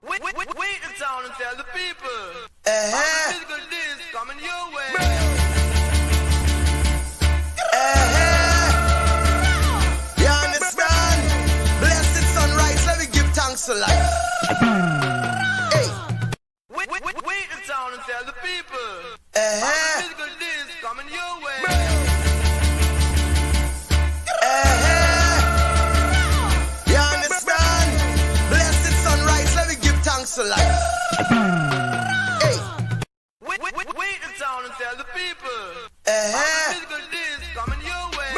Wait the town and tell the people. Physical disc coming your way. You understand? Blessed sunrise, let me give thanks to life. Hey. Wait the town and tell the people. Physical disc coming your way. You understand? Blessed sunrise, let me give thanks to life. Hey. Wait the town and tell the people. Physical disc coming your way.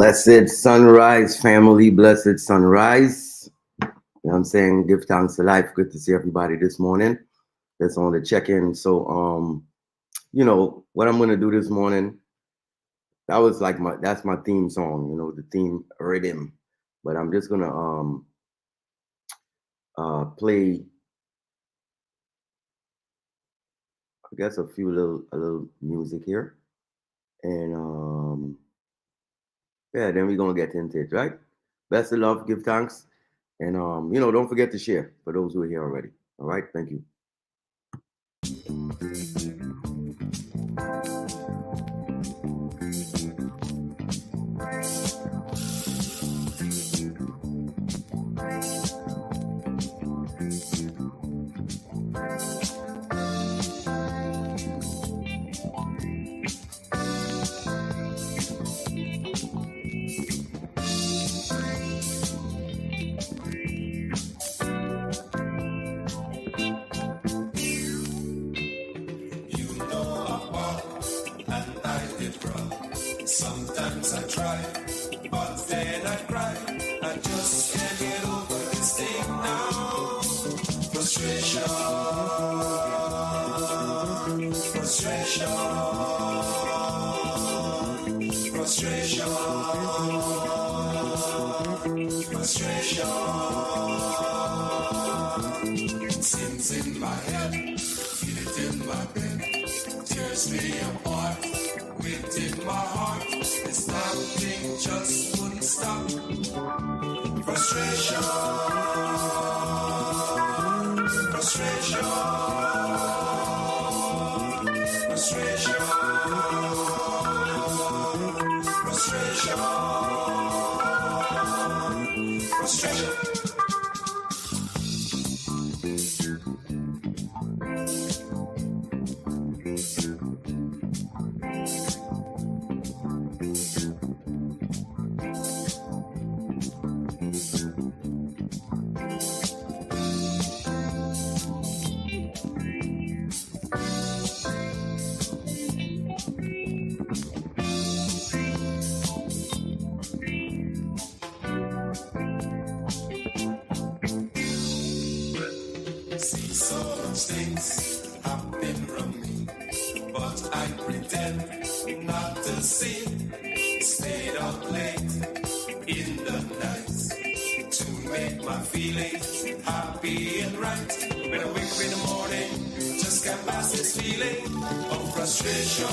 Blessed sunrise, family. Blessed sunrise. You know what I'm saying? Give thanks to life. Good to see everybody this morning. That's on the check-in. So, you know, what I'm gonna do this morning, that's my theme song, you know, the theme rhythm. But I'm just gonna play, I guess, a little music here. And yeah, then we're gonna get into it, right? Best of love, give thanks. And you know, don't forget to share for those who are here already. All right, thank you. Sometimes I try, but then I cry. I just can't get over this thing now. Frustration, frustration, frustration, frustration. Sins in my head, feel it in my bed, tears me apart. Within my heart, this thing just wouldn't stop. Frustration, frustration, frustration, frustration, frustration. Things happen from me, but I pretend not to see. Stayed up late in the night to make my feelings happy and right. When I wake up in the morning, just can't pass this feeling of frustration,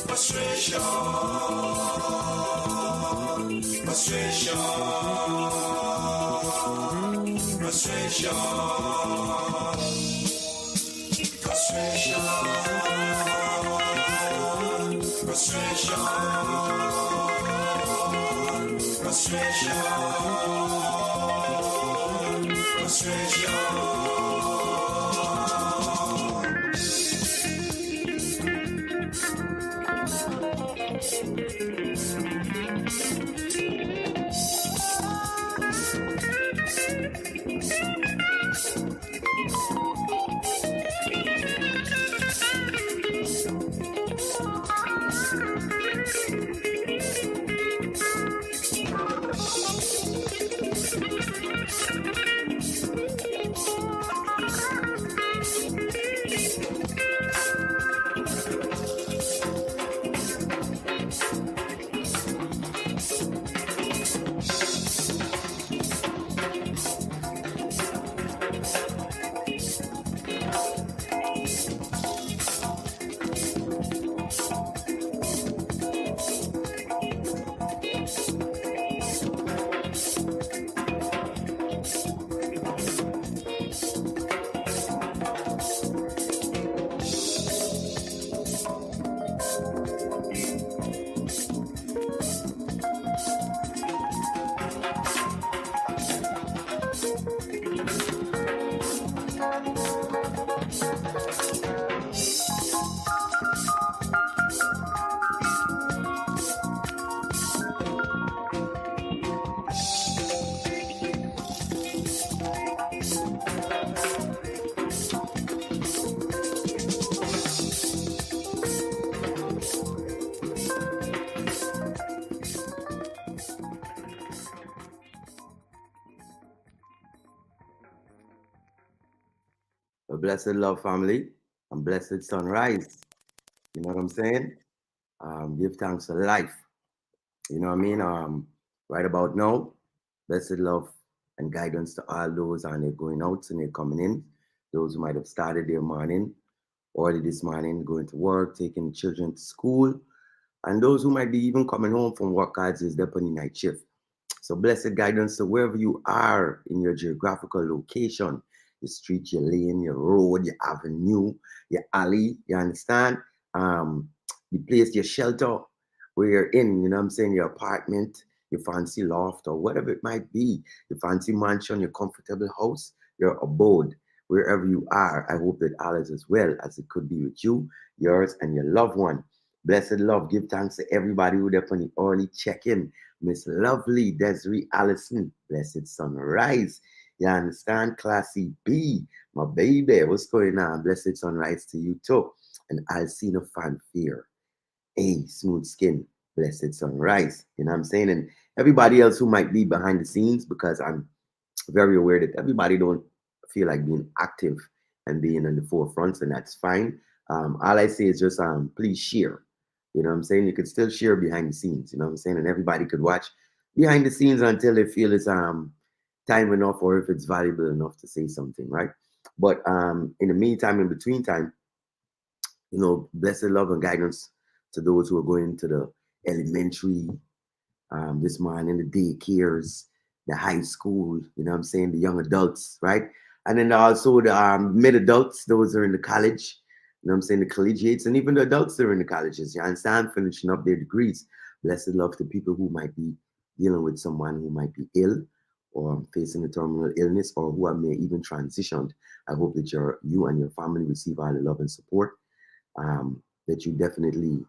frustration, frustration. Frustration, frustration, frustration, frustration, frustration. blessed love family and blessed sunrise. You know what I'm saying? Give thanks to life. You know what I mean? Right about now, blessed love and guidance to all those and they're going out and they're coming in. Those who might have started their morning early this morning, going to work, taking children to school, and those who might be even coming home from work as is their night shift. So blessed guidance to wherever you are in your geographical location, your street, your lane, your road, your avenue, your alley, you understand? You place your shelter where you're in, you know what I'm saying, your apartment, your fancy loft or whatever it might be, your fancy mansion, your comfortable house, your abode, wherever you are. I hope that all is as well as it could be with you, yours, and your loved one. Blessed love, give thanks to everybody who there on the early check-in. Miss Lovely, Desiree Allison, blessed sunrise. You understand? Classy B, my baby, what's going on? Blessed sunrise to you too. And Alcina Fanfare. Hey, smooth skin, blessed sunrise. You know what I'm saying? And everybody else who might be behind the scenes, because I'm very aware that everybody don't feel like being active and being in the forefront, and that's fine. All I say is just please share. You know what I'm saying? You could still share behind the scenes, you know what I'm saying? And everybody could watch behind the scenes until they feel it's time enough or if it's valuable enough to say something, right? But in the meantime, in between time, you know, blessed love and guidance to those who are going to the elementary this morning, the daycares, the high school, you know what I'm saying, the young adults, right? And then also the mid-adults, those are in the college, you know what I'm saying, the collegiates, and even the adults that are in the colleges, you understand, finishing up their degrees. Blessed love to people who might be dealing with someone who might be ill or facing a terminal illness or who may even transitioned. I hope that you and your family receive all the love and support that you definitely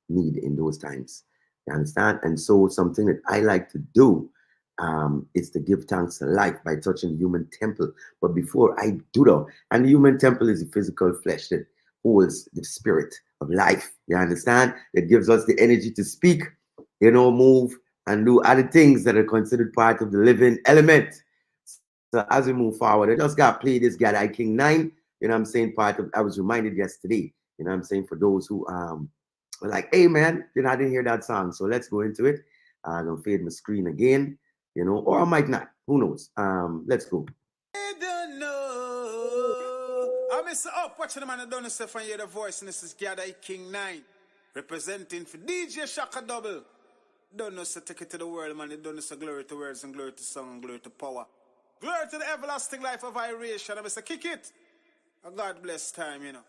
need in those times. You understand? And so something that I like to do is to give thanks to life by touching the human temple. But before I do that, and the human temple is the physical flesh that holds the spirit of life. You understand? That gives us the energy to speak, you know, move and do other things that are considered part of the living element. So as we move forward, I just got to play this Gadai King 9, you know what I'm saying, I was reminded yesterday, you know what I'm saying, for those who were like, hey man, you know, I didn't hear that song, so let's go into it. I'm going to fade my screen again, you know, or I might not, who knows. Let's go. I don't know. I'm Mr. Up, watching the man that don't know and hear the voice, and this is Gadai King 9, representing for DJ Shaka Double. Don't know, so take it to the world, man. They don't know, so glory to words and glory to song and glory to power. Glory to the everlasting life of iration. I'm Mr. Kick it. A God bless time, you know.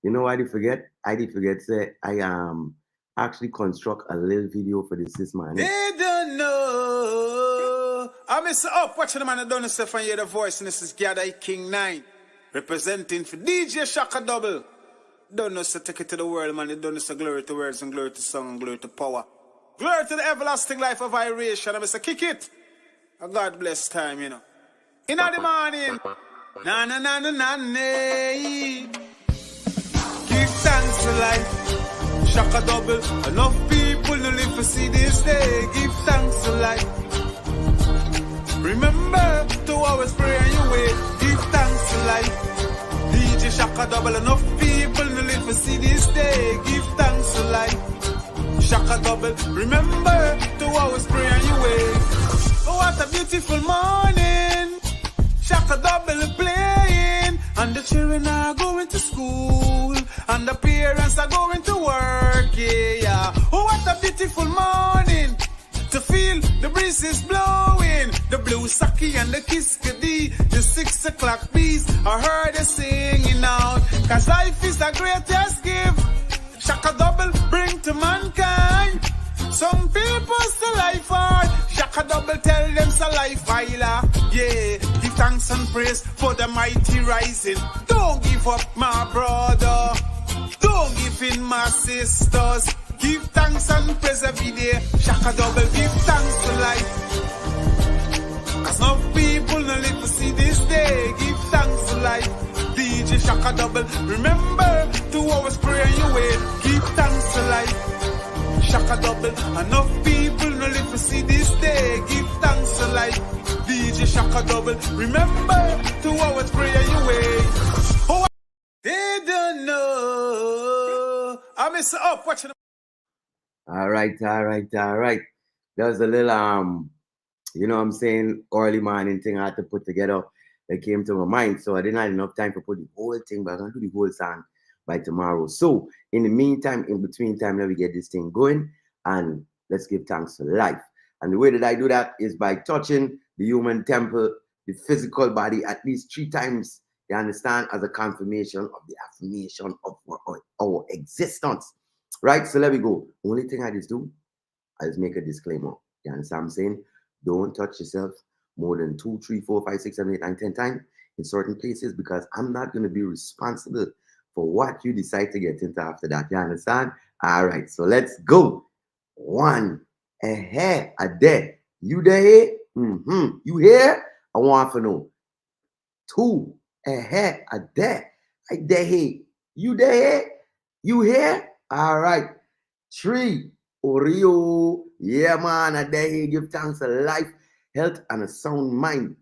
You know what I did forget? I did forget say I actually construct a little video for this man. They don't know. I'm Mr. Up, watching the man that don't know and hear the voice, and this is Gadai King 9, representing for DJ Shaka Double. Don't know, so take it to the world, man. They don't know, so glory to words and glory to song and glory to power. Glory to the everlasting life of iration. I'm Mr. Kick it. A God bless time, you know. In the morning, na na na na na na. Give thanks to life. Shaka Double. Enough people no live to see this day. Give thanks to life. Remember to always pray on your way. Give thanks to life. DJ Shaka Double. Enough people no live to see this day. Give thanks to life. Shaka Double. Remember to always pray on your way. Oh, what a beautiful morning. Shaka Double playing. And the children are going to school. And the parents are going to work. Yeah. Oh, what a beautiful morning. To feel the breeze is blowing. The blue saki and the kiskadi. The 6 o'clock bees. I heard they singing out. Cause life is the greatest gift. Shaka Double bring to mankind. Some people still life hard. Shaka Double tell them so life hila. Yeah, give thanks and praise for the mighty rising. Don't give up, my brother. Don't give in, my sisters. Give thanks and praise every day. Shaka Double give thanks to life. Cause no people no live to see this day. Give thanks to life. DJ Shaka Double, remember to always pray on your way. Give thanks to life. Shaka Double, enough people no live to see this day. Give thanks to life. DJ Shaka Shaka double. Remember to always pray your way. Oh, they don't know. I miss up watching. All right. There's a little you know what I'm saying, early morning thing I had to put together that came to my mind. So I didn't have enough time to put the whole thing, but I'm gonna do the whole song by tomorrow. So in the meantime, in between time, let me get this thing going and let's give thanks to life. And the way that I do that is by touching the human temple, the physical body, at least 3 times, you understand, as a confirmation of the affirmation of our existence. Right? So let me go. Only thing I just do, I just make a disclaimer. You understand what I'm saying? Don't touch yourself more than 2, 3, 4, 5, 6, 7, 8, 9, 10 times in certain places because I'm not going to be responsible for what you decide to get into after that. You understand? All right. So let's go. 1, a there. You there? You here? I want to know. 2, a there. I there. You there? You here? All right. 3, Oreo. Yeah, man. I there. Give thanks to life, health, and a sound mind.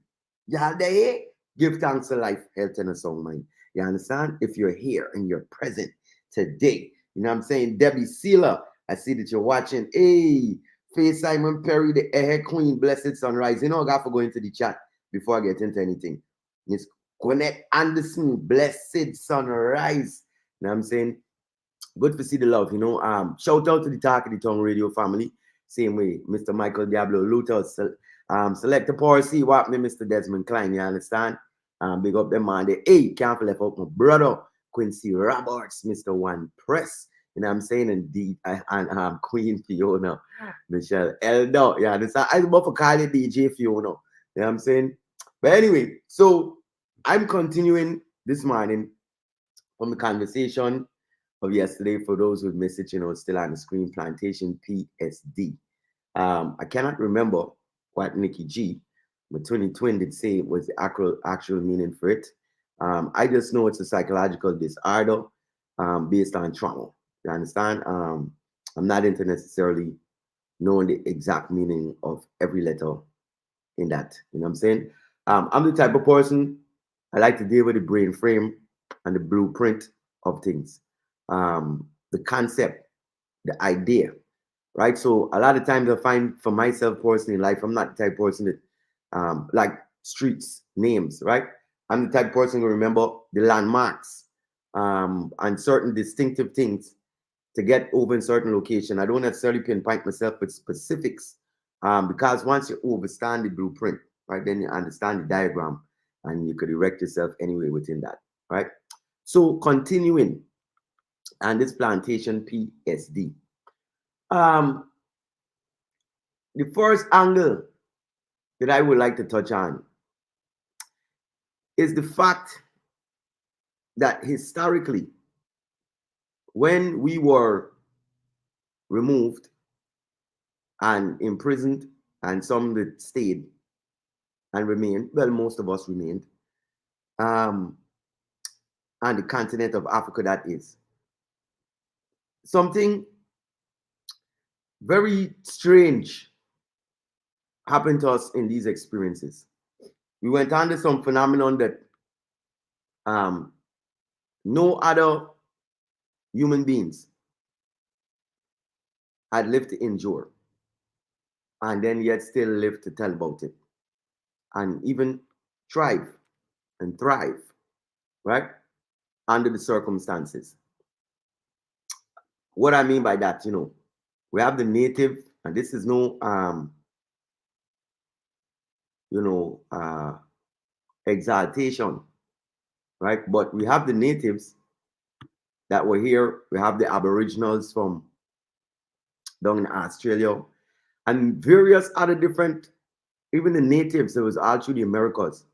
Y'all there? Give thanks to life, health, and a sound mind. You understand? If you're here and you're present today, you know what I'm saying? Debbie Sealer, I see that you're watching. Hey, Faye Simon Perry, the air queen, blessed sunrise. You know, I got to go into the chat before I get into anything. Miss Gwinnett Anderson, blessed sunrise. You know what I'm saying? Good to see the love, you know. Shout out to the Talk of the Tongue Radio family. Same way, Mr. Michael Diablo Luther, Select the Power C, what me, Mr. Desmond Klein, you understand? Big up them man. Hey, can't left out my brother, Quincy Roberts, Mr. One Press. You know what I'm saying? And Queen Fiona, Michelle Elder. Yeah, I'm about to call it DJ Fiona. You know what I'm saying? But anyway, so I'm continuing this morning from the conversation of yesterday. For those who missed it, you know, it's still on the screen, Plantation PSD. I cannot remember what Nikki G, my twin did say was the actual meaning for it. I just know it's a psychological disorder based on trauma. You understand? I'm not into necessarily knowing the exact meaning of every letter in that. You know what I'm saying? I'm the type of person, I like to deal with the brain frame and the blueprint of things. The concept, the idea, right? So a lot of times I find for myself personally in life, I'm not the type of person that like streets, names, right? I'm the type of person who remember the landmarks and certain distinctive things to get over in certain location. I don't necessarily pinpoint myself with specifics because once you understand the blueprint, right, then you understand the diagram and you could erect yourself anywhere within that, right? So continuing, and this Plantation PSD. The first angle that I would like to touch on is the fact that historically, when we were removed and imprisoned, and some that stayed and remained, well, most of us remained, on the continent of Africa, that is, something very strange happened to us in these experiences. We went under some phenomenon that no other human beings had lived to endure, and then yet still lived to tell about it, and even thrive and thrive, right, under the circumstances. What I mean by that, you know, we have the native, and this is no, exaltation, right? But we have the natives that were here. We have the Aboriginals from down in Australia, and various other different, even the natives that was all through the Americas.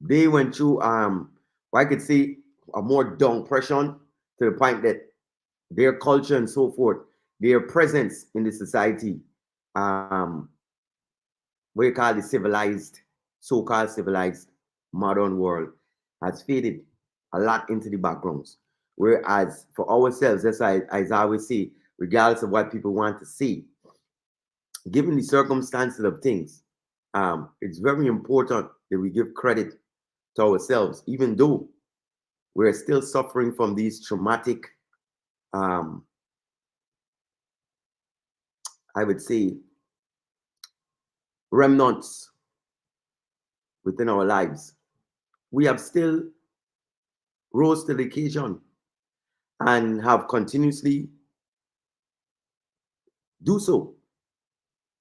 They went through, I could say, a more down pressure to the point that their culture and so forth, their presence in the society, what you call the civilized, so-called civilized modern world, has faded a lot into the backgrounds. Whereas for ourselves, as I always say, regardless of what people want to see, given the circumstances of things, it's very important that we give credit to ourselves, even though we're still suffering from these traumatic, I would say, remnants within our lives. We have still rose to the occasion and have continuously do so,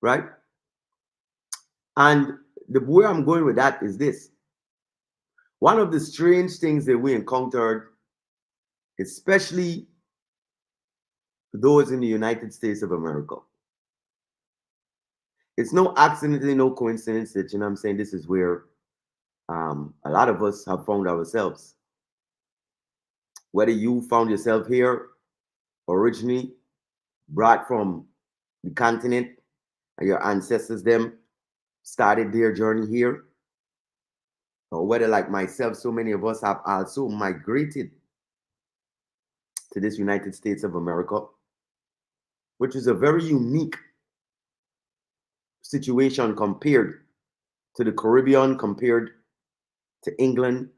right? And where I'm going with that is this. One of the strange things that we encountered, especially those in the United States of America, it's no accident, no coincidence that, you know what I'm saying, this is where a lot of us have found ourselves. Whether you found yourself here originally, brought from the continent, and your ancestors them started their journey here, or whether like myself, so many of us have also migrated to this United States of America, which is a very unique situation compared to the Caribbean, compared to England,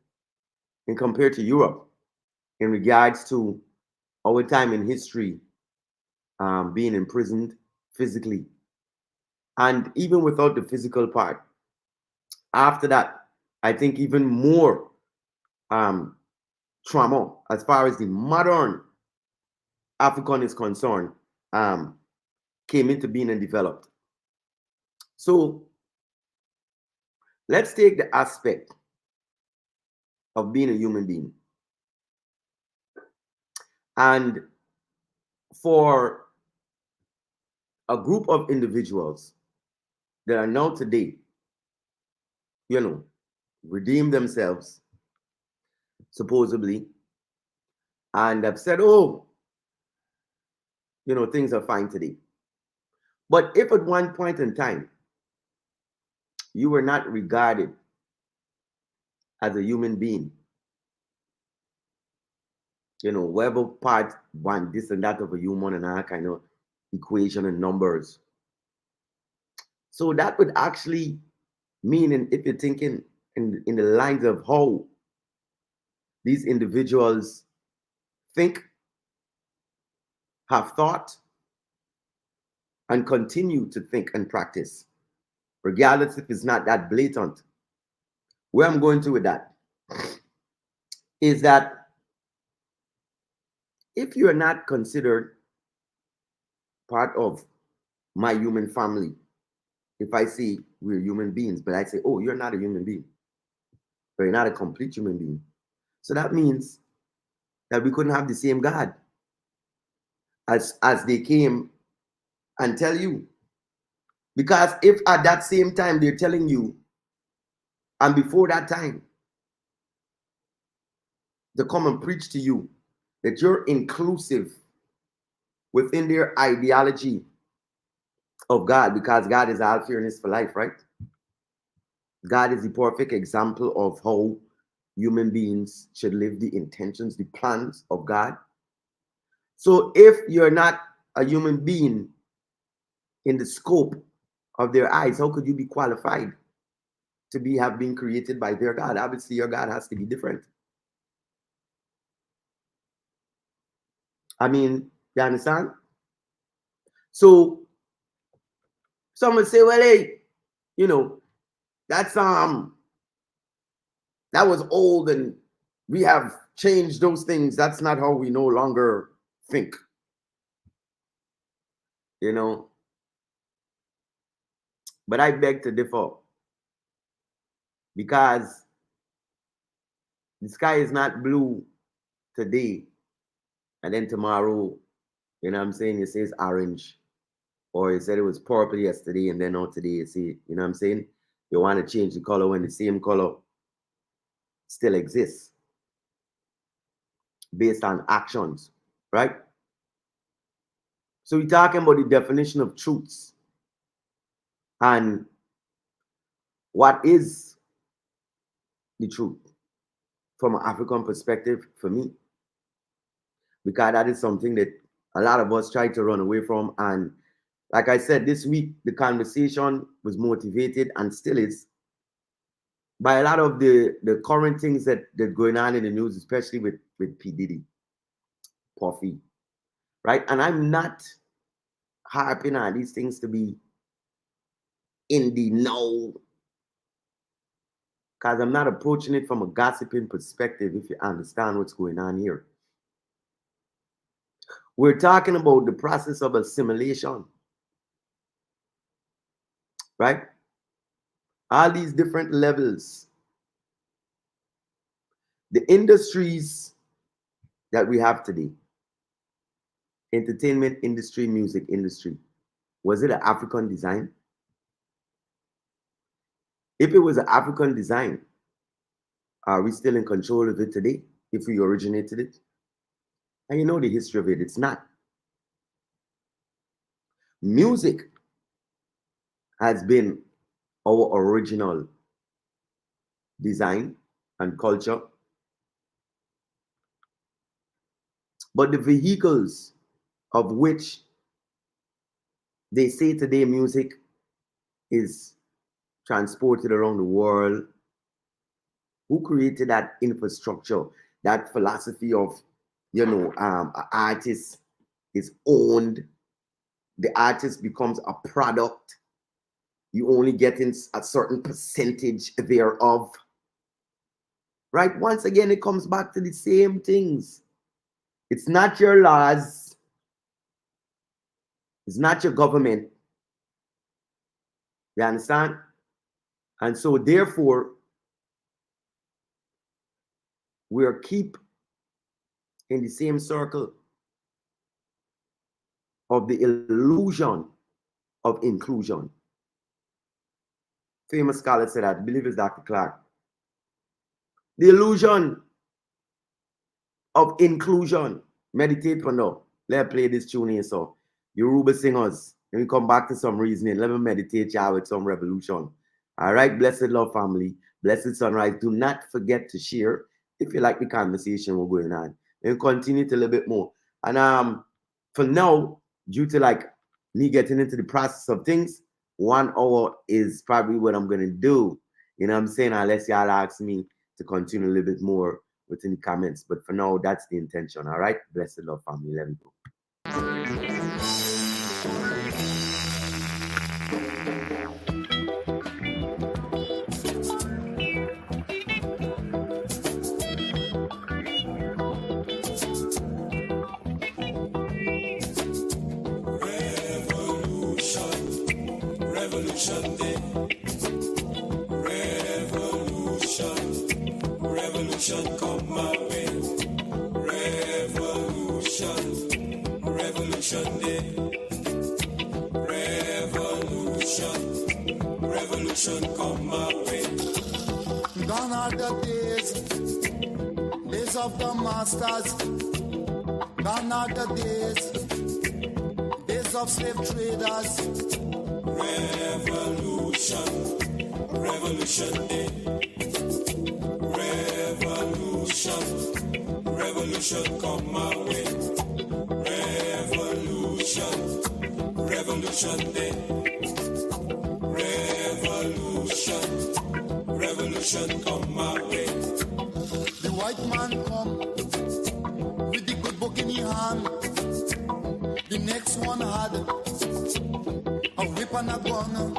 and compared to Europe in regards to our time in history, being imprisoned physically. And even without the physical part, after that, I think even more trauma as far as the modern African is concerned came into being and developed. So let's take the aspect of being a human being. And for a group of individuals that are now today, you know, redeem themselves, supposedly, and have said, oh, you know, things are fine today. But if at one point in time you were not regarded as a human being, you know, whatever part one, this and that of a human and all kind of equation and numbers. So that would actually mean, and if you're thinking in the lines of how these individuals think, have thought, and continue to think and practice, regardless if it's not that blatant. Where I'm going to with that is that if you are not considered part of my human family, if I say we're human beings, but I say, oh, you're not a human being, or you're not a complete human being. So that means that we couldn't have the same God as they came and tell you. Because if at that same time they're telling you, and before that time, to come and preach to you that you're inclusive within their ideology of God, because God is all fairness for life, right? God is the perfect example of how human beings should live, the intentions, the plans of God. So if you're not a human being in the scope of their eyes, how could you be qualified to have been created by their God? Obviously, your God has to be different. I mean, you understand? So someone say, well, hey, you know, that's that was old and we have changed those things. That's not how we no longer think. You know. But I beg to differ, because the sky is not blue today and then tomorrow, you know what I'm saying, you say it's orange, or you said it was purple yesterday and then now today you see, you know what I'm saying, you want to change the color when the same color still exists based on actions, right? So we're talking about the definition of truths and what is the truth from an African perspective for me, because that is something that a lot of us try to run away from, and Like I said, this week, the conversation was motivated and still is by a lot of the current things that going on in the news, especially with P. Diddy, Puffy, right? And I'm not harping on these things to be in the know, because I'm not approaching it from a gossiping perspective, if you understand what's going on here. We're talking about the process of assimilation, right? All these different levels. The industries that we have today, entertainment industry, music industry, was it an African design? If it was an African design, are we still in control of it today if we originated it? And you know the history of it, it's not. Music has been our original design and culture. But the vehicles of which they say today music is transported around the world, who created that infrastructure, that philosophy of, you know, an artist is owned, the artist becomes a product, you only get in a certain percentage thereof, right? Once again, it comes back to the same things. It's not your laws, it's not your government, you understand? And so therefore, we're keep in the same circle of the illusion of inclusion. Famous scholar said that, I believe it's Dr. Clark. The illusion of inclusion. Meditate for now. Let's play this tune here, so. Yoruba singers. Let me come back to some reasoning. Let me meditate y'all with some revolution. All right, blessed love family. Blessed sunrise. Do not forget to share if you like the conversation we're going on. And continue to a little bit more. And for now, due to like me getting into the process of things, 1 hour is probably what I'm gonna do. You know what I'm saying? Unless y'all ask me to continue a little bit more within the comments. But for now, that's the intention. All right, blessed love family. Let me go. Revolution Day. Revolution come my way. Revolution Day. Revolution come my way. Gone are the days of the masters. Gone are the days of slave traders. Revolution Day. Revolution come my way. Revolution Day. Revolution come my way. The white man come with the good book in his hand. The next one had a whip and a gun.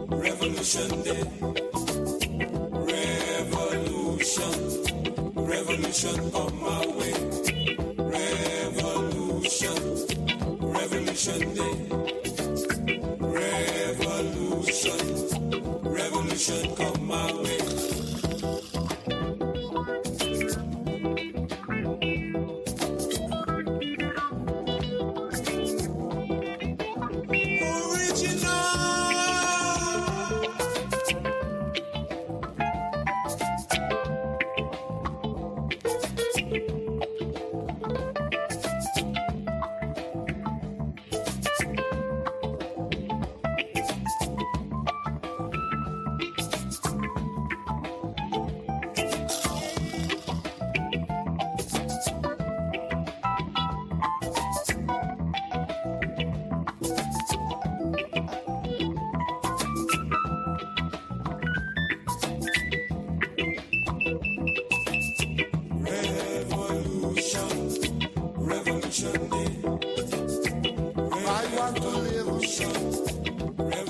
Revolution Day. Revolution come my way. Revolution Day. Revolution come my way.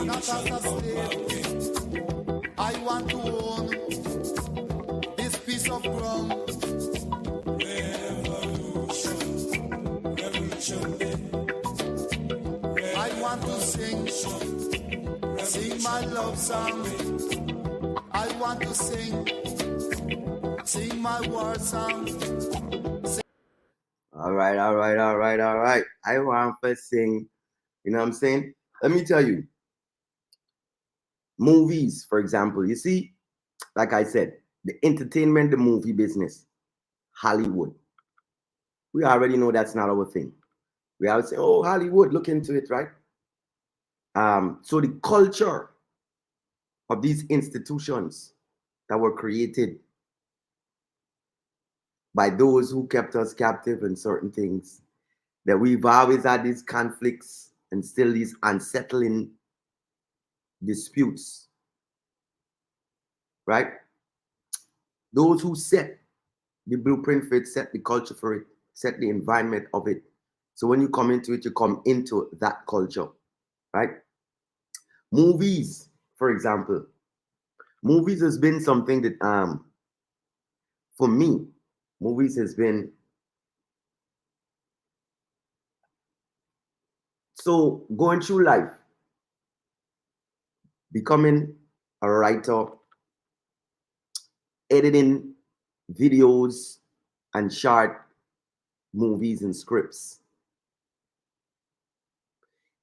not as a slave. I want to own this piece of ground. I want to sing my love song. I want to sing my war song. All right. I want to sing, you know what I'm saying? Let me tell you, movies, for example, you see, like I said, the entertainment, the movie business, Hollywood. We already know that's not our thing. We always say, oh, Hollywood, look into it, right? So the culture of these institutions that were created by those who kept us captive in certain things, that we've always had these conflicts and still these unsettling disputes, right? Those who set the blueprint for it, set the culture for it, set the environment of it. So when you come into it, you come into that culture, right? Movies, for example. Movies has been something that, for me, movies has been so going through life, becoming a writer, editing videos and short movies and scripts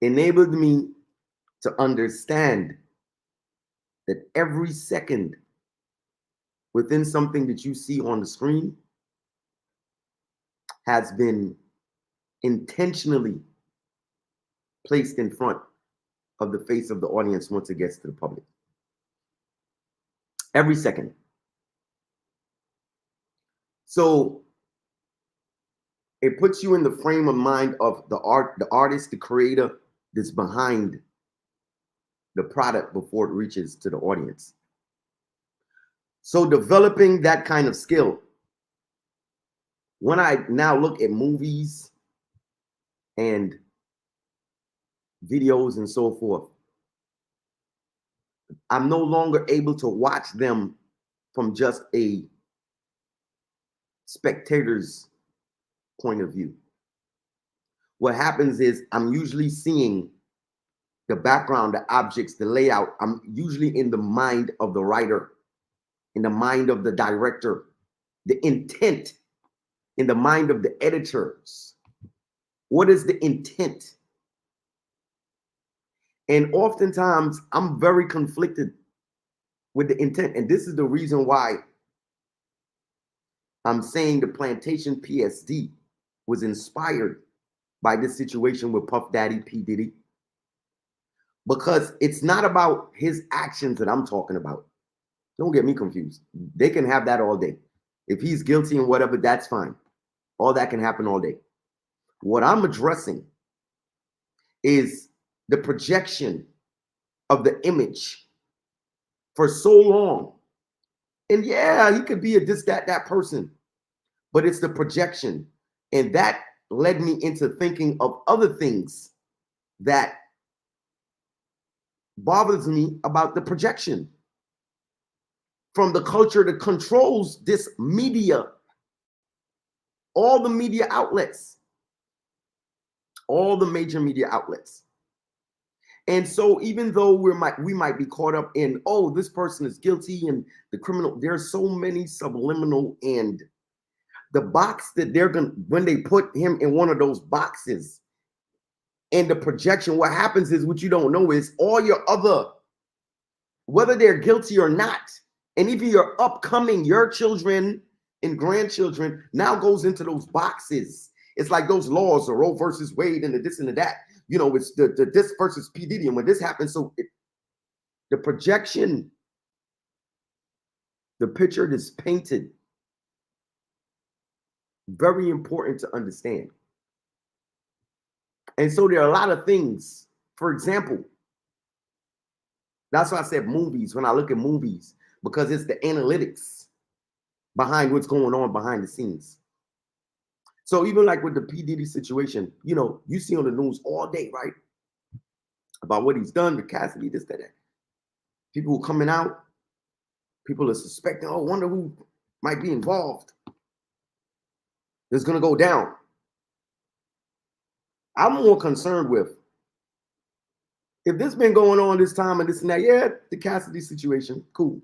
enabled me to understand that every second within something that you see on the screen has been intentionally placed in front of the face of the audience once it gets to the public. Every second. So it puts you in the frame of mind of the artist, the creator that's behind the product before it reaches to the audience. So developing that kind of skill, when I now look at movies and videos and so forth, I'm no longer able to watch them from just a spectator's point of view. What happens is I'm usually seeing the background, the objects, the layout. I'm usually in the mind of the writer, in the mind of the director, the intent in the mind of the editors. What is the intent? And oftentimes I'm very conflicted with the intent. And this is the reason why I'm saying the Plantation PSD was inspired by this situation with Puff Daddy, P. Diddy. Because it's not about his actions that I'm talking about. Don't get me confused. They can have that all day. If he's guilty and whatever, that's fine. All that can happen all day. What I'm addressing is the projection of the image for so long. And yeah, he could be a this, that person, but it's the projection. And that led me into thinking of other things that bothers me about the projection from the culture that controls this media, all the media outlets, all the major media outlets. And so even though we might be caught up in, oh, this person is guilty and the criminal, there's so many subliminal and the box that they're going to, when they put him in one of those boxes and the projection, what happens is, what you don't know is all your other, whether they're guilty or not, and even your upcoming, your children and grandchildren now goes into those boxes. It's like those laws, the Roe versus Wade and the this and the that. You know, it's the this versus P. Diddy. And when this happens, so the projection, the picture that's painted, very important to understand. And so there are a lot of things. For example, that's why I said movies, when I look at movies, because it's the analytics behind what's going on behind the scenes. So even like with the P. Diddy situation, you know, you see on the news all day, right? about what he's done to Cassidy, this, that. People were coming out. People are suspecting, oh, wonder who might be involved. It's going to go down. I'm more concerned with if this been going on this time and this and that, yeah, the Cassidy situation, cool.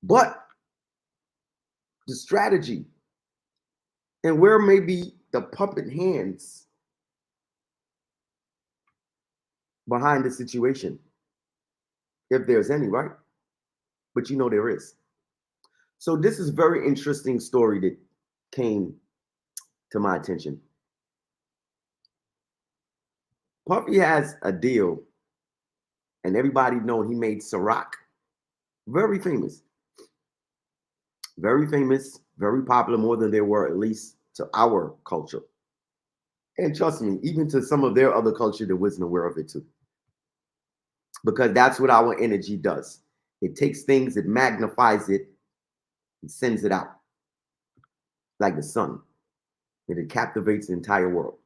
But the strategy and where maybe the puppet hands behind the situation, if there's any, right? But you know there is. So this is a very interesting story that came to my attention. Puffy has a deal, and everybody know he made Ciroc. Very famous. Very famous, very popular, more than they were, at least to our culture. And trust me, even to some of their other culture that wasn't aware of it too. Because that's what our energy does. It takes things, it magnifies it, and sends it out. Like the sun. And it captivates the entire world.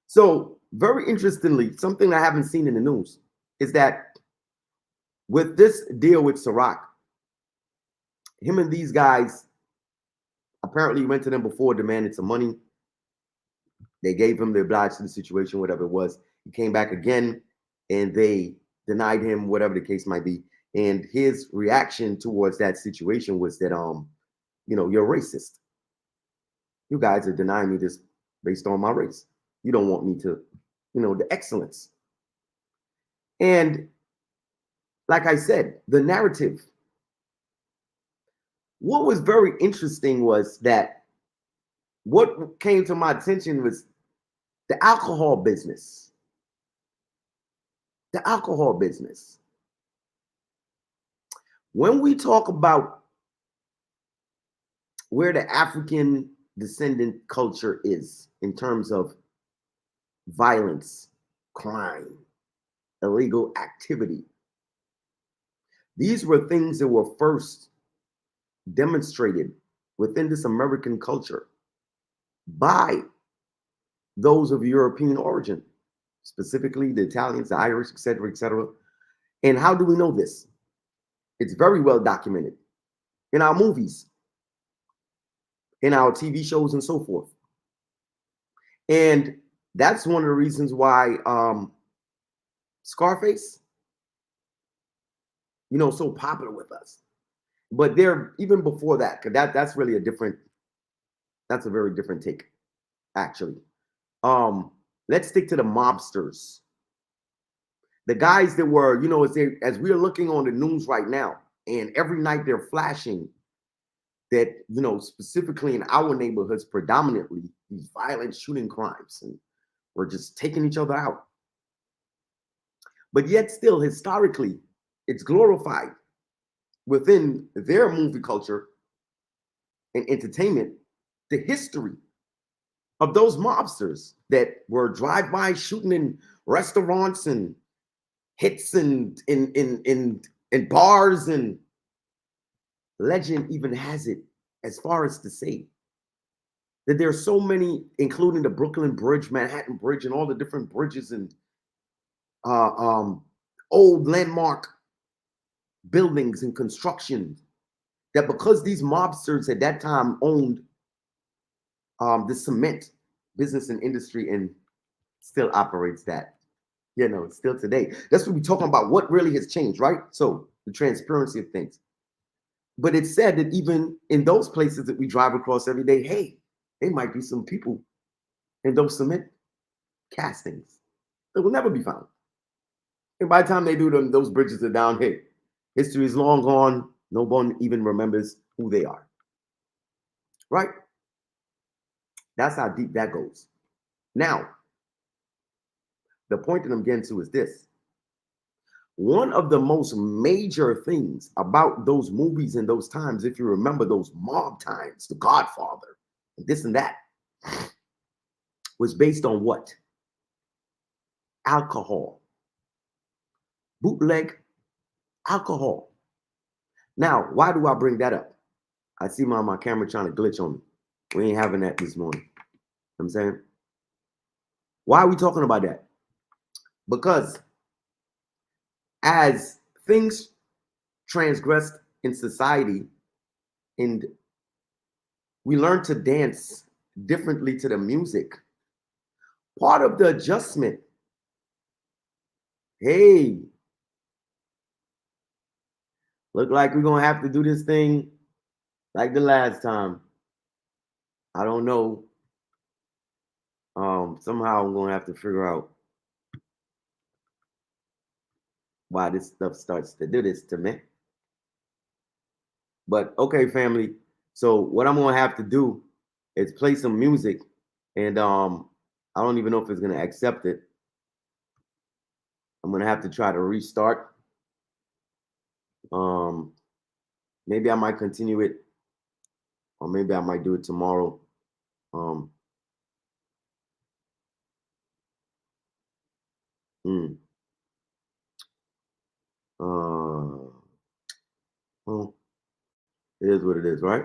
So, very interestingly, something I haven't seen in the news is that with this deal with Ciroc, him and these guys apparently went to them before, demanded some money. They gave him, they obliged to the situation, whatever it was. He came back again and they denied him, whatever the case might be. And his reaction towards that situation was that, you're racist. You guys are denying me this based on my race. You don't want me to, the excellence. And like I said, the narrative. What was very interesting was that what came to my attention was the alcohol business. The alcohol business. When we talk about where the African descendant culture is in terms of violence, crime, illegal activity, these were things that were first demonstrated within this American culture by those of European origin, specifically the Italians, the Irish, et cetera, et cetera. And how do we know this? It's very well documented in our movies, in our TV shows, and so forth. And that's one of the reasons why Scarface, so popular with us. But they're even before that, because that's really that's a very different take, actually. Let's stick to the mobsters. The guys that were, as we are looking on the news right now, and every night they're flashing that, specifically in our neighborhoods, predominantly these violent shooting crimes, and we're just taking each other out. But yet still, historically, it's glorified within their movie culture and entertainment, the history of those mobsters that were drive-by shooting in restaurants and hits in bars. And legend even has it as far as to say that there are so many, including the Brooklyn Bridge, Manhattan Bridge, and all the different bridges and old landmark buildings and construction, that because these mobsters at that time owned the cement business and industry and still operates that, still today. That's what we're talking about. What really has changed, right? So the transparency of things. But it's said that even in those places that we drive across every day, hey, there might be some people in those cement castings that will never be found. And by the time they do them, those bridges are down. Hey, history is long gone. No one even remembers who they are. Right? That's how deep that goes. Now, the point that I'm getting to is this. One of the most major things about those movies in those times, if you remember those mob times, The Godfather, and this and that, was based on what? Alcohol. Bootleg alcohol. Now, why do I bring that up? I see my camera trying to glitch on me. We ain't having that this morning. You know what I'm saying? Why are we talking about that? Because as things transgressed in society and we learn to dance differently to the music, part of the adjustment, hey, look like we're going to have to do this thing like the last time. I don't know. Somehow I'm going to have to figure out why this stuff starts to do this to me. But okay, family. So what I'm going to have to do is play some music, and I don't even know if it's going to accept it. I'm going to have to try to restart. Um, maybe I might continue it, or maybe I might do it tomorrow. Um, hmm. Well, it is what it is, right?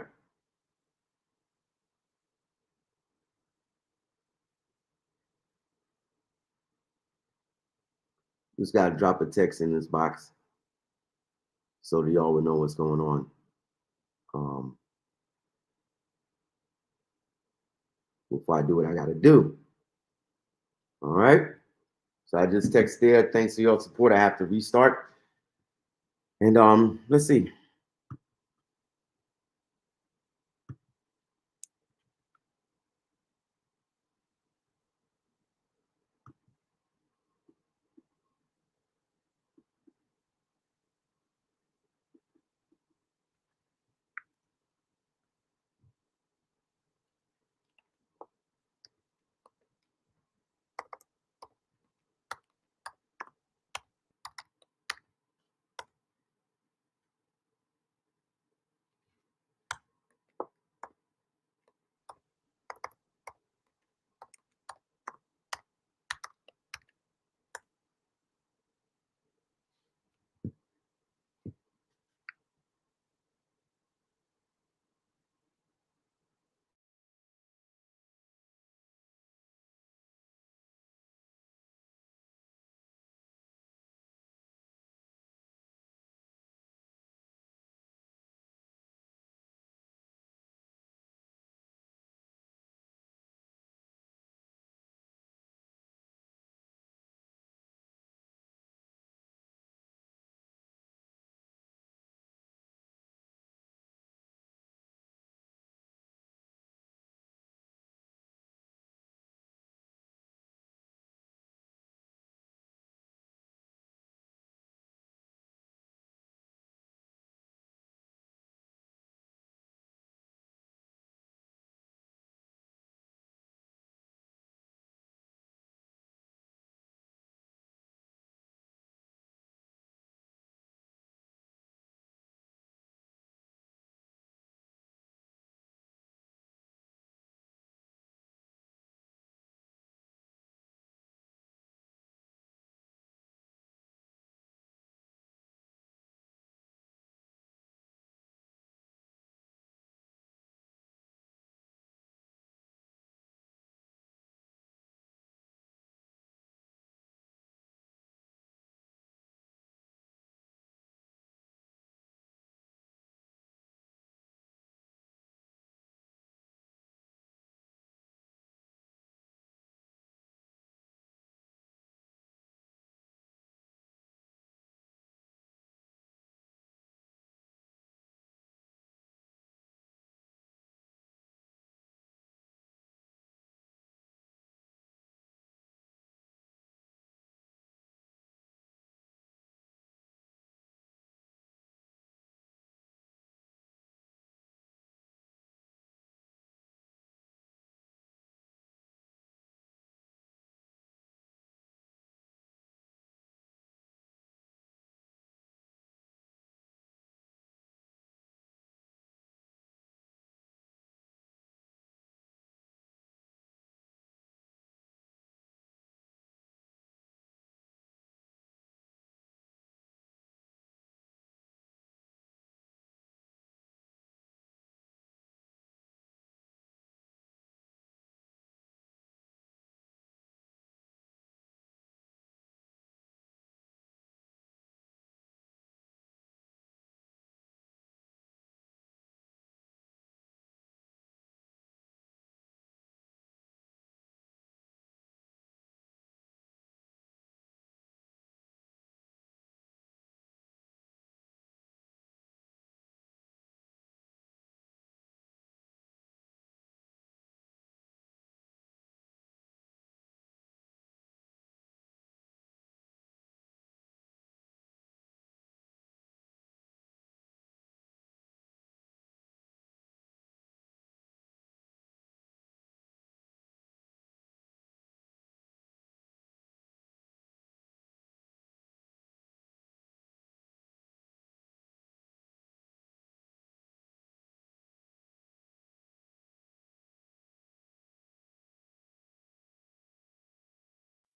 Just gotta drop a text in this box so that y'all would know what's going on. Before I do what I gotta do. All right. So I just text there. Thanks for your support. I have to restart. And let's see.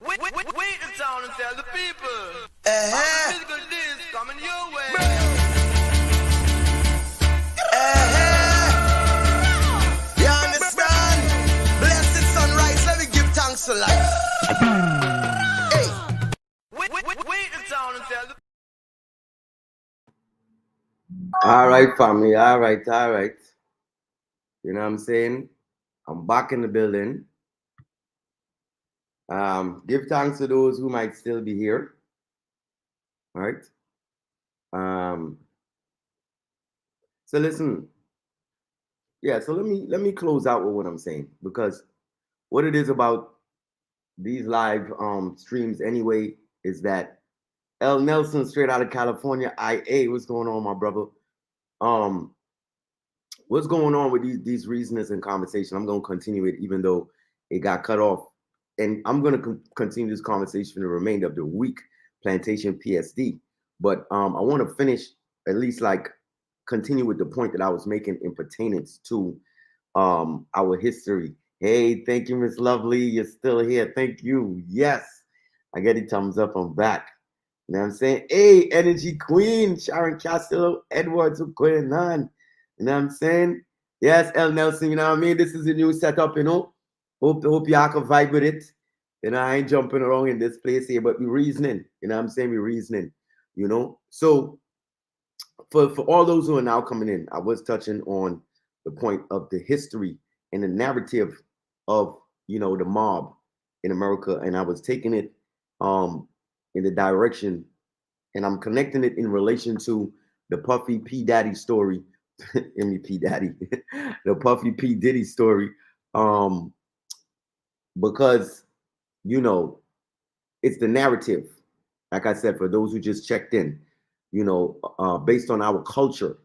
Wait in town and tell the people. Physical disc coming your way. You understand? Blessed sunrise, let me give thanks to life. Hey. Wait in town and tell the All right, family. All right. You know what I'm saying? I'm back in the building. Give thanks to those who might still be here. All right. So listen. Yeah, so let me close out with what I'm saying, because what it is about these live streams anyway is that L Nelson, straight out of California, IA, what's going on, my brother? What's going on with these reasonings and conversation? I'm going to continue it even though it got cut off, and I'm going to continue this conversation for the remainder of the week, Plantation PSD. But I want to finish, at least like continue with the point that I was making in pertainance to our history. Hey, thank you, Miss Lovely. You're still here. Thank you. Yes, I get a thumbs up. I'm back. You know what I'm saying? Hey, Energy Queen, Sharon Castillo, Edwards, what's going on? You know what I'm saying? Yes, L Nelson, you know what I mean? This is a new setup, you know. Hope y'all can vibe with it. You know, I ain't jumping around in this place here, but we're reasoning. You know what I'm saying? We're reasoning, you know. So for all those who are now coming in, I was touching on the point of the history and the narrative of, you know, the mob in America, and I was taking it in the direction, and I'm connecting it in relation to the Puffy P Daddy story. P Daddy, the Puffy P Diddy story, because, you know, it's the narrative. Like I said, for those who just checked in, you know, based on our culture,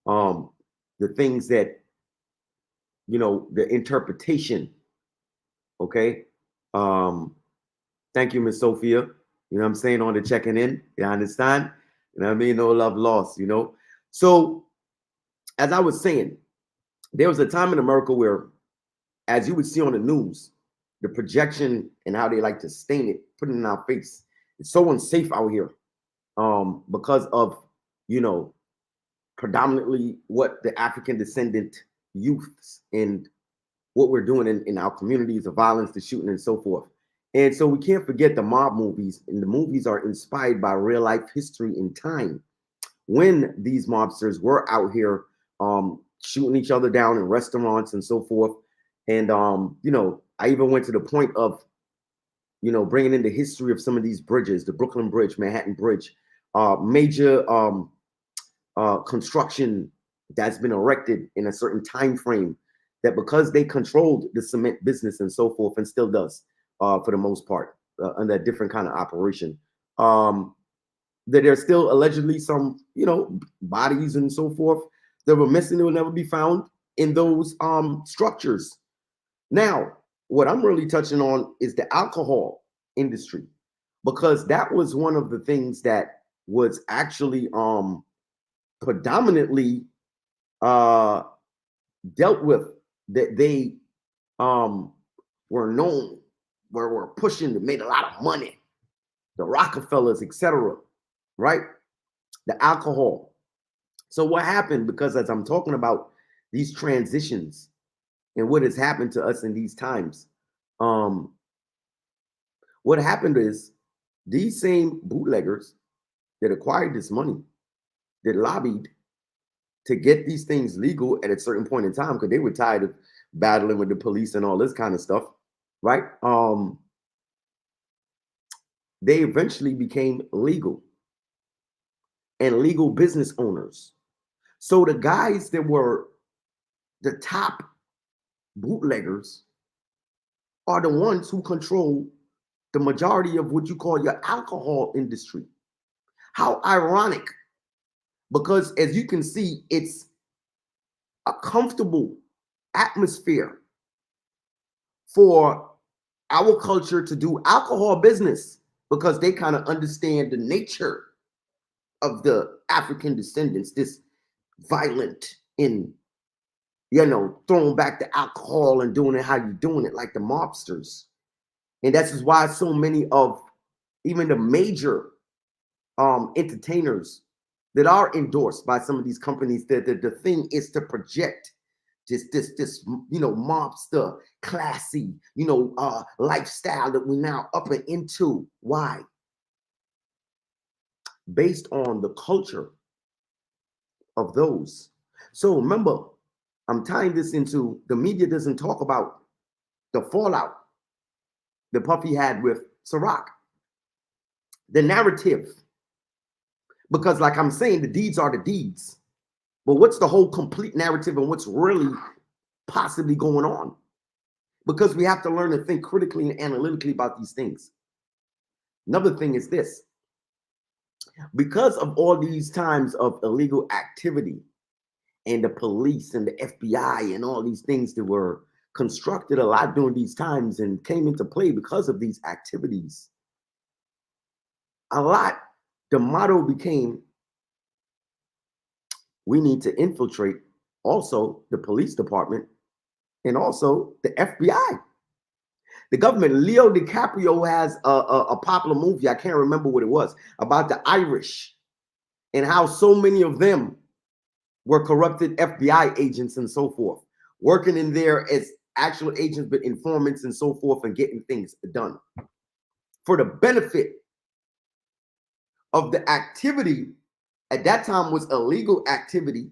the things that, you know, the interpretation. Okay. Thank you, Miss Sophia. You know what I'm saying, on the checking in. You understand? You know what I mean? No love lost, you know. So as I was saying, there was a time in America where, as you would see on the news, the projection and how they like to stain it, put it in our face. It's so unsafe out here, because of, you know, predominantly what the African descendant youths and what we're doing in our communities, the violence, the shooting, and so forth. And so we can't forget the mob movies, and the movies are inspired by real life history and time when these mobsters were out here shooting each other down in restaurants and so forth. And you know, I even went to the point of, you know, bringing in the history of some of these bridges, the Brooklyn Bridge, Manhattan Bridge, major construction that's been erected in a certain time frame, that because they controlled the cement business and so forth, and still does for the most part, under a different kind of operation, that there's still allegedly some, you know, bodies and so forth that were missing, that will never be found in those structures. Now, what I'm really touching on is the alcohol industry, because that was one of the things that was actually predominantly dealt with, that they were known, were pushing, that made a lot of money, the Rockefellers, etc., right? The alcohol. So what happened, because as I'm talking about these transitions and what has happened to us in these times, what happened is these same bootleggers that acquired this money, that lobbied to get these things legal at a certain point in time, because they were tired of battling with the police and all this kind of stuff, right? They eventually became legal and legal business owners. So the guys that were the top bootleggers are the ones who control the majority of what you call your alcohol industry. How ironic, because as you can see, it's a comfortable atmosphere for our culture to do alcohol business, because they kind of understand the nature of the African descendants, this violent in, you know, throwing back the alcohol and doing it how you doing it, like the mobsters. And that's just why so many of even the major entertainers that are endorsed by some of these companies, the thing is to project this mobster, classy, lifestyle that we're now up and into. Why? Based on the culture of those. So remember, I'm tying this into the media doesn't talk about the fallout that Puffy had with Ciroc. The narrative. Because like I'm saying, the deeds are the deeds. But what's the whole complete narrative and what's really possibly going on? Because we have to learn to think critically and analytically about these things. Another thing is this. Because of all these times of illegal activity and the police and the FBI and all these things that were constructed a lot during these times and came into play because of these activities, the motto became, we need to infiltrate also the police department and also the FBI. The government. Leo DiCaprio has a popular movie, I can't remember what it was, about the Irish and how so many of them were corrupted FBI agents and so forth, working in there as actual agents, but informants and so forth, and getting things done for the benefit of the activity at that time was illegal activity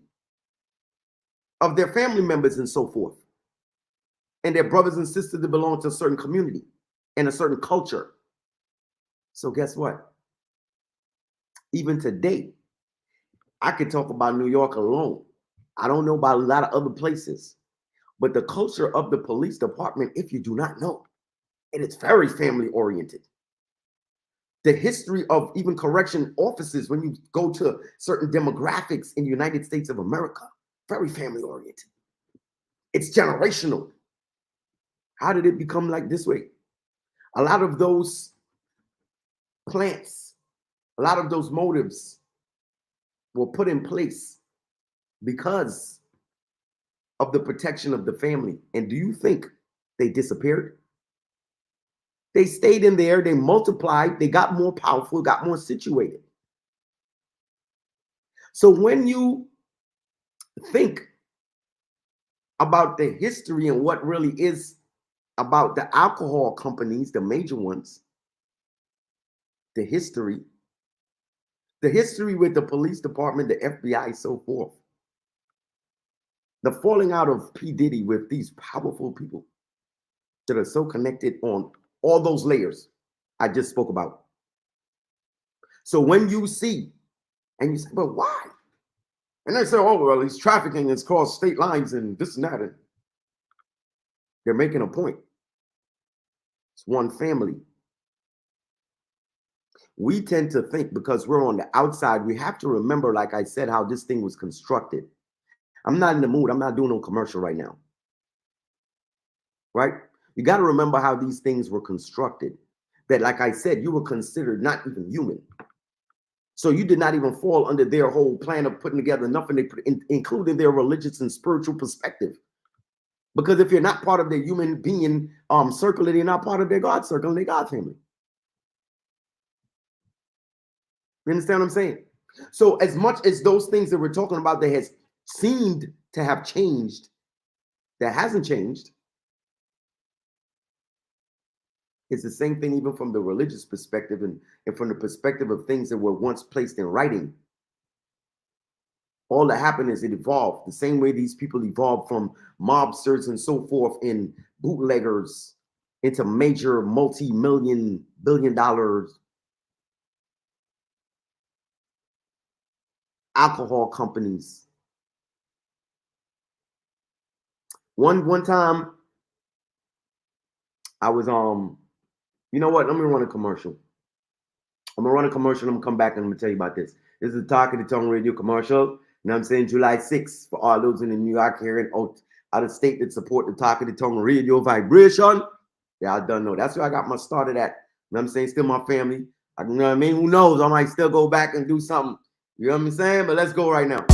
of their family members and so forth, and their brothers and sisters that belong to a certain community and a certain culture. So guess what? Even today, I could talk about New York alone. I don't know about a lot of other places, but the culture of the police department, if you do not know, it is very family oriented. The history of even correction offices, when you go to certain demographics in the United States of America, very family oriented. It's generational. How did it become like this way? A lot of those plants, a lot of those motives were put in place because of the protection of the family. And do you think they disappeared? They stayed in there, they multiplied, they got more powerful, got more situated. So when you think about the history and what really is about the alcohol companies, the major ones, the history with the police department, the FBI, so forth, the falling out of P. Diddy with these powerful people that are so connected on all those layers I just spoke about. So when you see, and you say, but why? And they say, oh, well, he's trafficking, it's crossed state lines and this and that. And they're making a point. It's one family. We tend to think because we're on the outside, we have to remember, like I said, how this thing was constructed. I'm not in the mood. I'm not doing no commercial right now. Right? You got to remember how these things were constructed. That, like I said, you were considered not even human. So you did not even fall under their whole plan of putting together nothing, they put in, including their religious and spiritual perspective. Because if you're not part of their human being circle, you're not part of their God circle and their God family. You understand what I'm saying? So as much as those things that we're talking about that has seemed to have changed, that hasn't changed. It's the same thing even from the religious perspective and from the perspective of things that were once placed in writing. All that happened is it evolved the same way these people evolved from mobsters and so forth and bootleggers into major multi-million, billion-dollar alcohol companies. One time I was you know what? Let me run a commercial. I'm gonna run a commercial. I'm gonna come back and I'm gonna tell you about this. This is a Talk of the Tongue radio commercial. You know what I'm saying? July 6th for all those in the New York here and out of state that support the Talk of the Tongue radio vibration. Yeah, I don't know. That's where I got my started at. You know what I'm saying? Still my family. You know what I mean? Who knows? I might still go back and do something. You know what I'm saying? But let's go right now.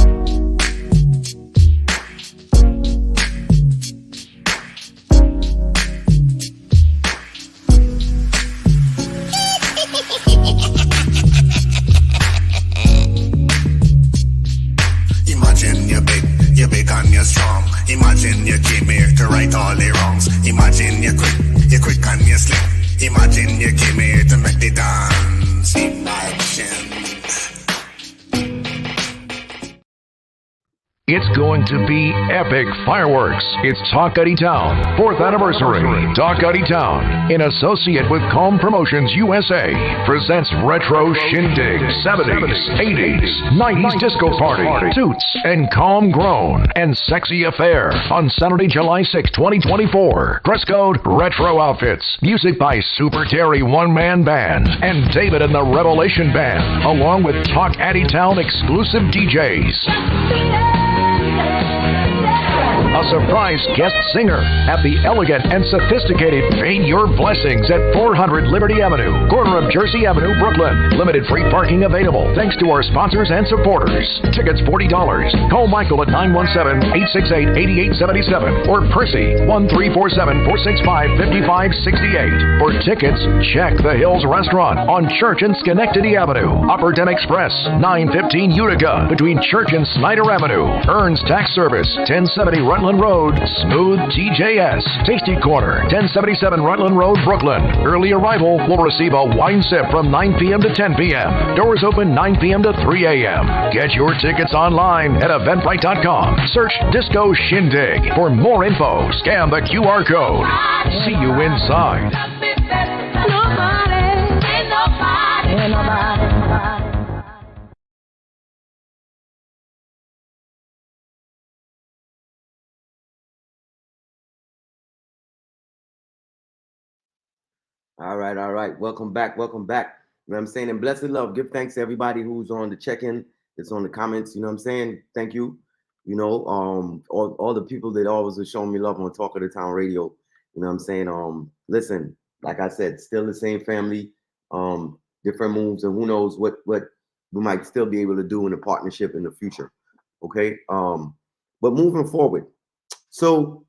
you came here to make the dance in action. It's going to be epic fireworks. It's Talkuddy Town, 4th anniversary. Talkuddy Town, in associate with Calm Promotions USA, presents Retro Shindig, 70s, 80s, 90s disco party, toots, and calm groan, and sexy affair on Saturday, July 6, 2024. Dress code, retro outfits. Music by Super Terry One-Man Band and David and the Revelation Band, along with Talkuddy Town exclusive DJs. A surprise guest singer at the elegant and sophisticated Paint Your Blessings at 400 Liberty Avenue, corner of Jersey Avenue, Brooklyn. Limited free parking available thanks to our sponsors and supporters. Tickets $40. Call Michael at 917-868-8877 or Percy 1347-465-5568. For tickets, check the Hills Restaurant on Church and Schenectady Avenue. Upper Den Express, 915 Utica, between Church and Snyder Avenue. Earns Tax Service, 1070 Rutland Road, Smooth TJS. Tasty Corner, 1077 Rutland Road, Brooklyn. Early arrival will receive a wine sip from 9 p.m. to 10 p.m. Doors open 9 p.m. to 3 a.m. Get your tickets online at eventbrite.com. Search Disco Shindig. For more info, scan the QR code. See you inside. All right. Welcome back. You know what I'm saying? And blessed love. Give thanks to everybody who's on the check-in. It's on the comments. You know what I'm saying? Thank you. You know, all the people that always are showing me love on Talk of the Town Radio. You know what I'm saying? Listen, like I said, still the same family, different moves, and who knows what we might still be able to do in a partnership in the future. Okay. But moving forward. So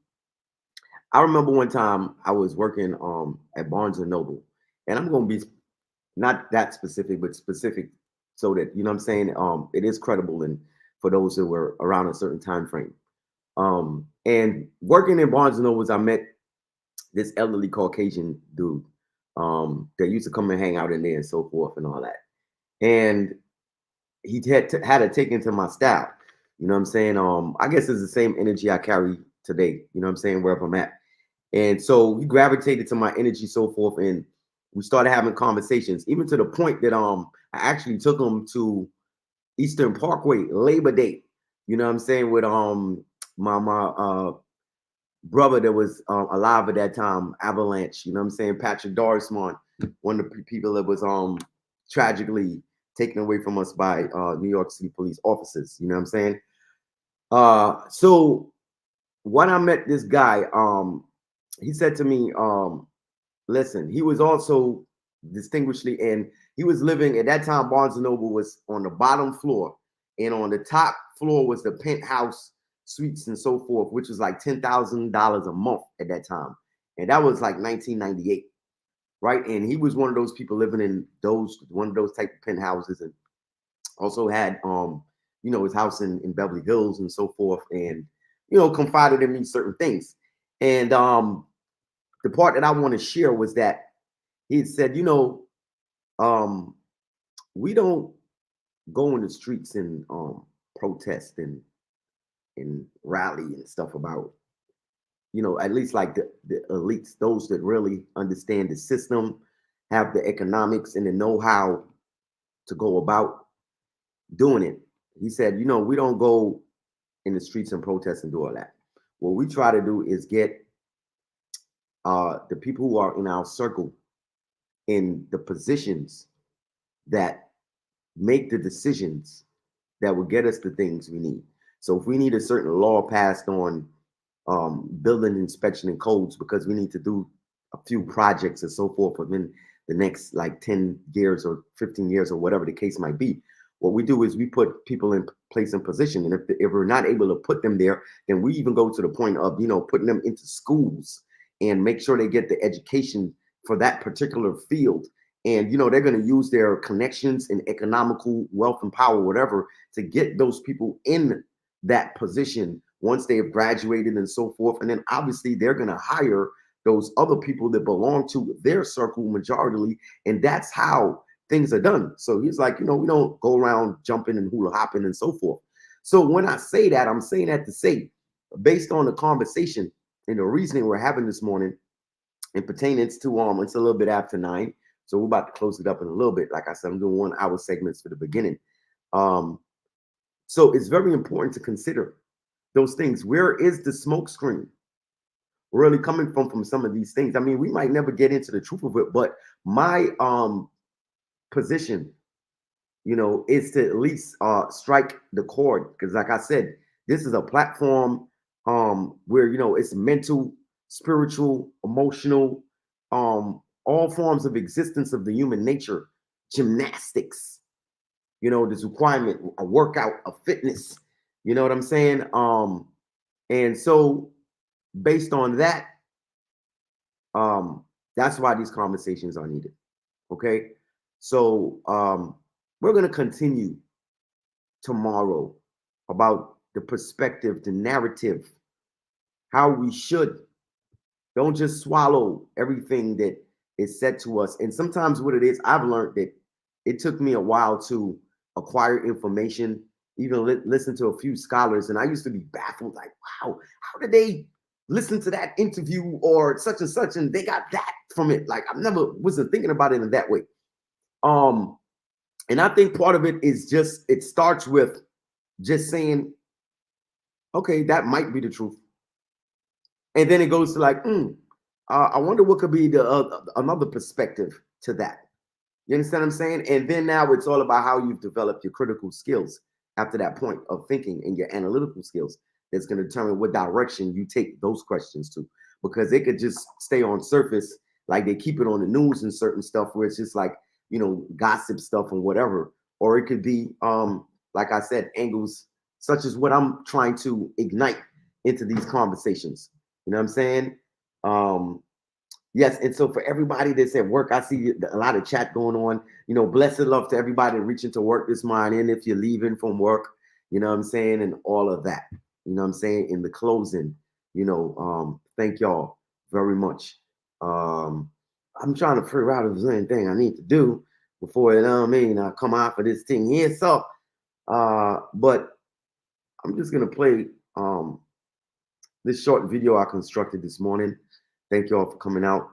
I remember one time I was working at Barnes & Noble, and I'm going to be not that specific, but specific so that, you know what I'm saying, it is credible and for those that were around a certain time frame. And working in Barnes & Noble, I met this elderly Caucasian dude that used to come and hang out in there and so forth and all that. And he had to take into my style. You know what I'm saying? I guess it's the same energy I carry today, you know what I'm saying, wherever I'm at. And so he gravitated to my energy, so forth, and we started having conversations, even to the point that I actually took him to Eastern Parkway Labor Day, you know what I'm saying, with my brother that was alive at that time, Avalanche, you know what I'm saying, Patrick Dorismont, one of the people that was tragically taken away from us by New York City police officers, you know what I'm saying. So when I met this guy, he said to me, listen, he was also distinguishedly, and he was living at that time. Barnes & Noble was on the bottom floor, and on the top floor was the penthouse suites and so forth, which was like $10,000 a month at that time. And that was like 1998, right? And he was one of those people living in one of those type of penthouses, and also had, you know, his house in Beverly Hills and so forth, and, you know, confided in me certain things. And the part that I want to share was that he said, you know, we don't go in the streets and protest and rally and stuff about, you know, at least like the elites, those that really understand the system, have the economics and the know-how to go about doing it. He said, you know, we don't go in the streets and protest and do all that. What we try to do is get the people who are in our circle in the positions that make the decisions that will get us the things we need. So if we need a certain law passed on building inspection and codes because we need to do a few projects and so forth within the next like 10 years or 15 years or whatever the case might be, what we do is we put people in place and position. And if we're not able to put them there, then we even go to the point of, you know, putting them into schools and make sure they get the education for that particular field. And, you know, they're going to use their connections and economical wealth and power, whatever, to get those people in that position once they have graduated and so forth. And then obviously they're going to hire those other people that belong to their circle majorly, and that's how things are done. So he's like, we don't go around jumping and hula hopping and so forth. So when I say that, I'm saying that to say, based on the conversation and the reasoning we're having this morning, and pertaining to it's a little bit after 9, so we're about to close it up in a little bit. Like I said, I'm doing 1 hour segments for the beginning. So it's very important to consider those things. Where is the smoke screen really coming from some of these things? I mean, we might never get into the truth of it, but my position, is to at least strike the chord, because like I said, this is a platform where it's mental, spiritual, emotional, all forms of existence of the human nature, gymnastics, this requirement, a workout, a fitness, you know what I'm saying? And so based on that, that's why these conversations are needed. Okay. So we're going to continue tomorrow about the perspective, the narrative, how we should. Don't just swallow everything that is said to us. And sometimes what it is, I've learned that it took me a while to acquire information, even listen to a few scholars. And I used to be baffled, like, wow, how did they listen to that interview or such and such, and they got that from it? Like, I wasn't thinking about it in that way. And I think part of it is it starts with just saying, okay, that might be the truth. And then it goes to like, I wonder what could be the another perspective to that. You understand what I'm saying? And then now it's all about how you've developed your critical skills after that point of thinking, and your analytical skills that's going to determine what direction you take those questions to. Because they could just stay on surface, like they keep it on the news and certain stuff where it's just like, gossip stuff and whatever. Or it could be, like I said, angles such as what I'm trying to ignite into these conversations. You know what I'm saying? Yes. And so for everybody that's at work, I see a lot of chat going on. Blessed love to everybody reaching to work this morning. If you're leaving from work, you know what I'm saying? And all of that, you know what I'm saying? In the closing, thank y'all very much. I'm trying to figure out if there's anything I need to do before, I come out for this thing here. So, but I'm just going to play this short video I constructed this morning. Thank y'all for coming out.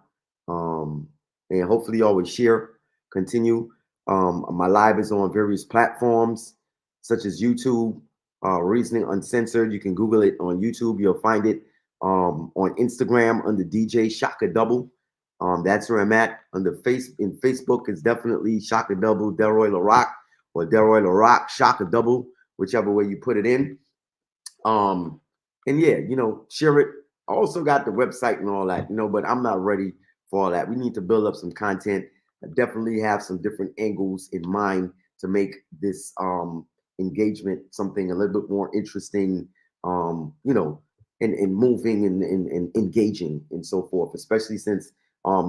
And hopefully y'all will share, continue. My live is on various platforms such as YouTube, Reasoning Uncensored. You can Google it on YouTube. You'll find it on Instagram under DJ Shaka Double. That's where I'm at. In Facebook is definitely Shaka Double, Delroy LaRock, or Delroy LaRock, Shaka Double, whichever way you put it in. And yeah, share it. I also got the website and all that, but I'm not ready for all that. We need to build up some content. I definitely have some different angles in mind to make this engagement something a little bit more interesting, and moving and engaging and so forth, especially since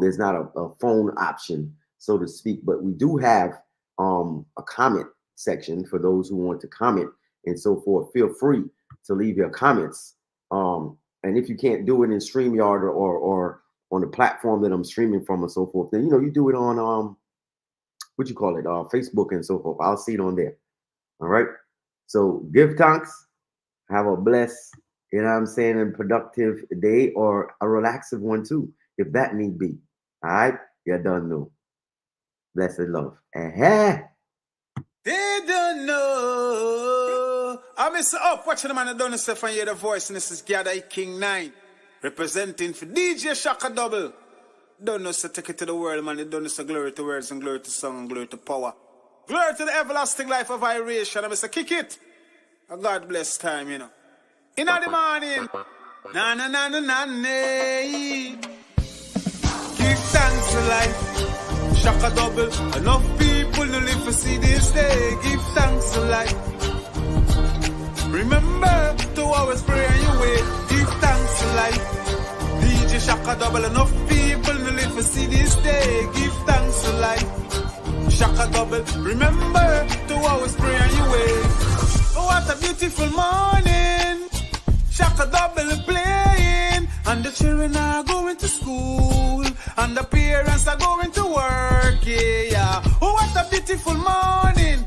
there's not a phone option, so to speak. But we do have a comment section for those who want to comment and so forth. Feel free to leave your comments. And if you can't do it in StreamYard or on the platform that I'm streaming from and so forth, then you do it on Facebook and so forth. I'll see it on there. All right. So give thanks. Have a blessed, and productive day, or a relaxive one too, if that need be. All right. You done know. Blessed love. They don't know. I miss up watching the man that don't know stuff and hear the voice, and this is Gather King 9 representing for DJ Shaka Double. Don't know, so take it to the world, man. They don't know, so glory to words and glory to song and glory to power. Glory to the everlasting life of iration. I say kick it. A God bless time, In the morning. Na na na na na na. Give thanks for life. Shaka Double. Enough people to live to see this day. Give thanks for life. Remember to always pray and you wait. Give thanks for life. DJ Shaka Double. Enough people to live to see this day. Give thanks for life. Shaka Double. Remember to always pray and you wait. Oh, what a beautiful morning. Shaka Double playing. And the children are going to school, and the parents are going to work, yeah. Oh, what a beautiful morning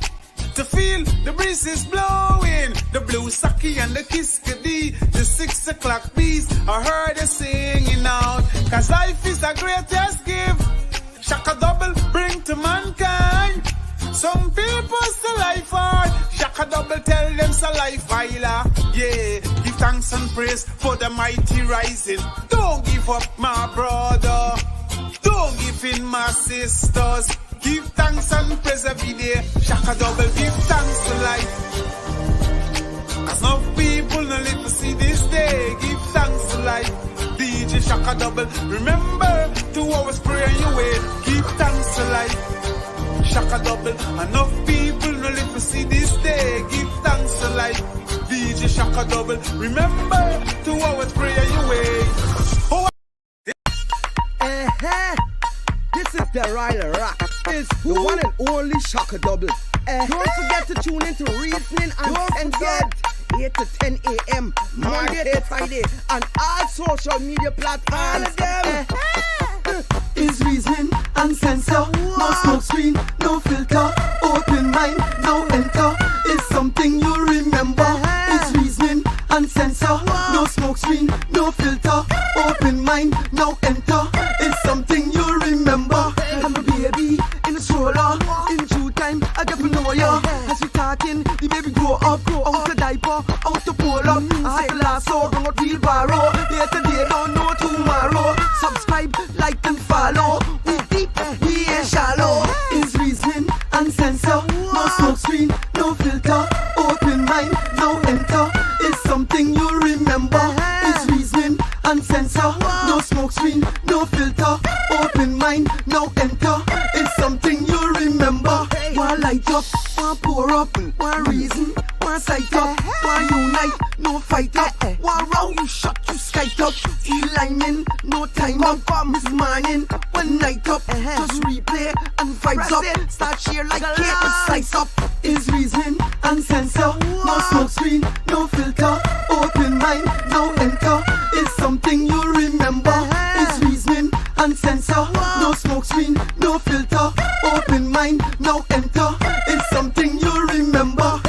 to feel the breeze is blowing. The blue saki and the kiskadi, the 6 o'clock bees, I heard her singing out. Cause life is the greatest gift Shaka Double bring to mankind. Some people say life hard, Shaka Double tell them say life viler. Yeah, give thanks and praise for the mighty rising. Don't give up, my brother. Don't give in, my sisters. Give thanks and praise every day. Shaka Double, give thanks to life. Cause no people no live to see this day. Give thanks to life. DJ Shaka Double, remember to always pray on your way. Give thanks to life. Shaka Double, enough people no live to see this day. Give thanks to life. DJ Shaka Double, remember to always pray on your way. Oh, This is the Ryler Rock. It's the one and only Shaka Double. Don't forget to tune into Reasoning Uncensored, 8 to 10 a.m. Monday to Friday on all social media platforms. Is Reasoning Uncensored. No smoke screen, no filter. Open mind, no enter. It's something you remember. Is Reasoning Uncensored. No smoke screen, no filter. Open mind, no enter. It's something you remember. I'm a baby in a stroller. In due time, I get to know ya. As we talking, the baby grow up, out the diaper, out the polo. I had the lasso, bring out wheelbarrow. Yesterday, don't know tomorrow. Subscribe, like and follow. We deep, we ain't shallow. Is Reasoning Uncensored. No smoke screen, no filter. Open mind, no enter. It's something you remember. Is Reasoning Uncensored. No smoke screen, no filter. Open mind, no enter. It's something you remember. One light up, one pour up, one reason, one sight up, one unite, no fight up, one round you shut, you skite up, E-lining, no time up, Miss Morning, one night up, just replay and vibes up, start cheer like cake with slice up. Is Reasoning Uncensored. No smoke screen, no filter, open mind, no enter. It's something you remember. Is Reasoning Uncensored. No smoke screen, no filter, open mind, no enter. It's something you remember.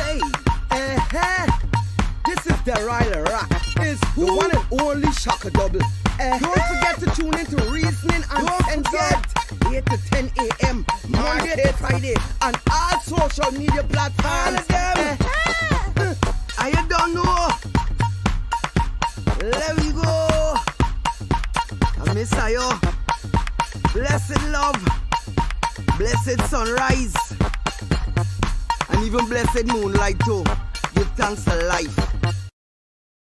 This is the Ryler Rock. It's the one and only Shaka Double. Don't forget to tune into Reasoning Uncensored, 8 to 10 a.m. Monday to Friday on all social media platforms. I don't know. Let me go. I miss you. Blessed love, blessed sunrise, and even blessed moonlight too. Give thanks to life.